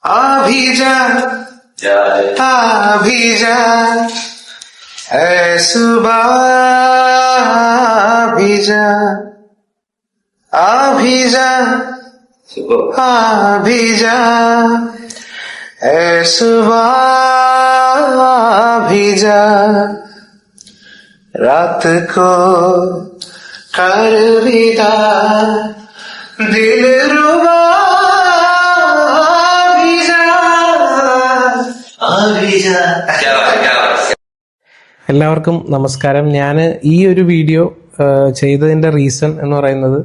आभिजा आभिजा ऐ सुबह आभिजा आभिजा आभिजा ऐ सुबह आभिजा रात को कर विदा दिल रुबा എല്ലാവർക്കും നമസ്കാരം. ഞാൻ ഈ ഒരു വീഡിയോ ചെയ്തതിൻ്റെ റീസൺ എന്ന് പറയുന്നത്,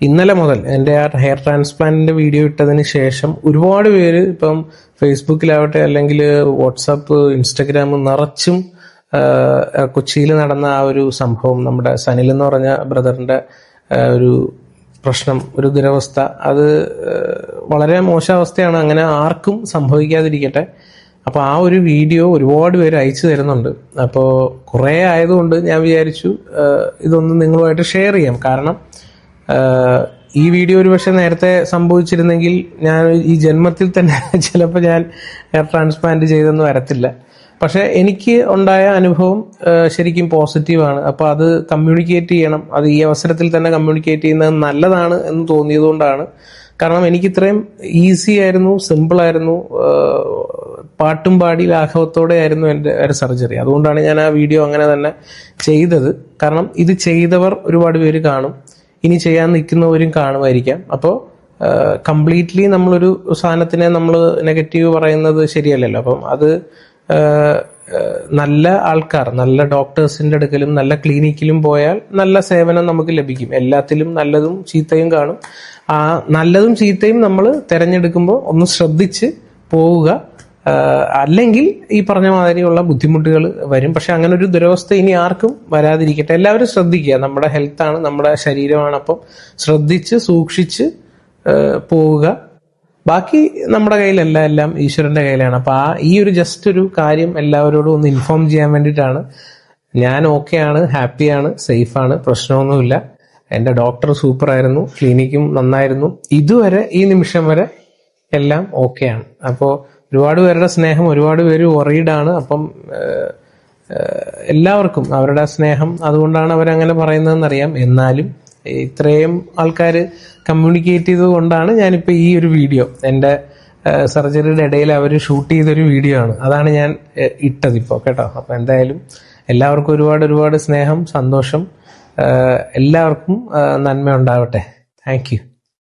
ഇന്നലെ മുതൽ എൻ്റെ ആ ഹെയർ ട്രാൻസ്പ്ലാന്റിന്റെ വീഡിയോ ഇട്ടതിന് ശേഷം ഒരുപാട് പേര് ഇപ്പം ഫേസ്ബുക്കിലാവട്ടെ അല്ലെങ്കിൽ വാട്സാപ്പ്, ഇൻസ്റ്റഗ്രാം നിറച്ചും കൊച്ചിയിൽ നടന്ന ആ ഒരു സംഭവം, നമ്മുടെ സനിൽ എന്ന് പറഞ്ഞ ബ്രദറിന്റെ ഒരു പ്രശ്നം, ഒരു ദുരവസ്ഥ, അത് വളരെ മോശാവസ്ഥയാണ്. അങ്ങനെ ആർക്കും സംഭവിക്കാതിരിക്കട്ടെ. അപ്പോൾ ആ ഒരു വീഡിയോ ഒരുപാട് പേര് അയച്ചു തരുന്നുണ്ട്. അപ്പോൾ കുറേ ആയതുകൊണ്ട് ഞാൻ വിചാരിച്ചു ഇതൊന്ന് നിങ്ങളുമായിട്ട് ഷെയർ ചെയ്യാം. കാരണം ഈ വീഡിയോ ഒരു പക്ഷെ നേരത്തെ സംഭവിച്ചിരുന്നെങ്കിൽ ഞാൻ ഈ ജന്മത്തിൽ തന്നെ ചിലപ്പോൾ ഞാൻ ഹെയർ ട്രാൻസ്പ്ലാന്റ് ചെയ്തെന്ന് വരത്തില്ല. പക്ഷെ എനിക്ക് ഉണ്ടായ അനുഭവം ശരിക്കും പോസിറ്റീവാണ്. അപ്പോൾ അത് കമ്മ്യൂണിക്കേറ്റ് ചെയ്യണം. അത് ഈ അവസരത്തിൽ തന്നെ കമ്മ്യൂണിക്കേറ്റ് ചെയ്യുന്നത് നല്ലതാണ് എന്ന് തോന്നിയതുകൊണ്ടാണ്. കാരണം എനിക്ക് ഇത്രയും ഈസി ആയിരുന്നു, സിമ്പിളായിരുന്നു, പാട്ടും പാടി ലാഘവത്തോടെ ആയിരുന്നു എൻ്റെ ഒരു സർജറി. അതുകൊണ്ടാണ് ഞാൻ ആ വീഡിയോ അങ്ങനെ തന്നെ ചെയ്തത്. കാരണം ഇത് ചെയ്തവർ ഒരുപാട് പേര് കാണും, ഇനി ചെയ്യാൻ നിൽക്കുന്നവരും കാണുമായിരിക്കാം. അപ്പോൾ കംപ്ലീറ്റ്ലി നമ്മളൊരു സാധനത്തിനെ നമ്മൾ നെഗറ്റീവ് പറയുന്നത് ശരിയല്ലല്ലോ. അപ്പം അത് നല്ല ആൾക്കാർ, നല്ല ഡോക്ടേഴ്സിന്റെ അടുക്കലും നല്ല ക്ലിനിക്കിലും പോയാൽ നല്ല സേവനം നമുക്ക് ലഭിക്കും. എല്ലാത്തിലും നല്ലതും ചീത്തയും കാണും. ആ നല്ലതും ചീത്തയും നമ്മൾ തിരഞ്ഞെടുക്കുമ്പോൾ ഒന്ന് ശ്രദ്ധിച്ച് പോവുക. അല്ലെങ്കിൽ ഈ പറഞ്ഞ മാതിരിയുള്ള ബുദ്ധിമുട്ടുകൾ വരും. പക്ഷെ അങ്ങനെ ഒരു ദുരവസ്ഥ ഇനി ആർക്കും വരാതിരിക്കട്ടെ. എല്ലാവരും ശ്രദ്ധിക്കുക. നമ്മുടെ ഹെൽത്താണ്, നമ്മുടെ ശരീരമാണ്. അപ്പം ശ്രദ്ധിച്ച് സൂക്ഷിച്ച് പോവുക. ബാക്കി നമ്മുടെ കയ്യിലല്ല, എല്ലാം ഈശ്വരന്റെ കയ്യിലാണ്. അപ്പൊ ഈ ഒരു ജസ്റ്റ് ഒരു കാര്യം എല്ലാവരോടും ഒന്ന് ഇൻഫോം ചെയ്യാൻ വേണ്ടിയിട്ടാണ്. ഞാൻ ഓക്കെയാണ്, ഹാപ്പിയാണ്, സേഫാണ്, പ്രശ്നമൊന്നുമില്ല. എൻ്റെ ഡോക്ടർ സൂപ്പറായിരുന്നു, ക്ലിനിക്കും നന്നായിരുന്നു. ഇതുവരെ ഈ നിമിഷം വരെ എല്ലാം ഓക്കെയാണ്. അപ്പോൾ ഒരുപാട് പേരുടെ സ്നേഹം, ഒരുപാട് പേര് വറീഡാണ്. അപ്പം എല്ലാവർക്കും അവരുടെ സ്നേഹം, അതുകൊണ്ടാണ് അവരങ്ങനെ പറയുന്നതെന്നറിയാം. എന്നാലും ഇത്രയും ആൾക്കാർ കമ്മ്യൂണിക്കേറ്റ് ചെയ്തത് കൊണ്ടാണ് ഞാനിപ്പോൾ ഈ ഒരു വീഡിയോ, എൻ്റെ സർജറിയുടെ ഇടയിൽ അവർ ഷൂട്ട് ചെയ്തൊരു വീഡിയോ ആണ്, അതാണ് ഞാൻ ഇട്ടതിപ്പോൾ കേട്ടോ. അപ്പം എന്തായാലും എല്ലാവർക്കും ഒരുപാട് ഒരുപാട് സ്നേഹം, സന്തോഷം. എല്ലാവർക്കും നന്മ ഉണ്ടാവട്ടെ. Thank you.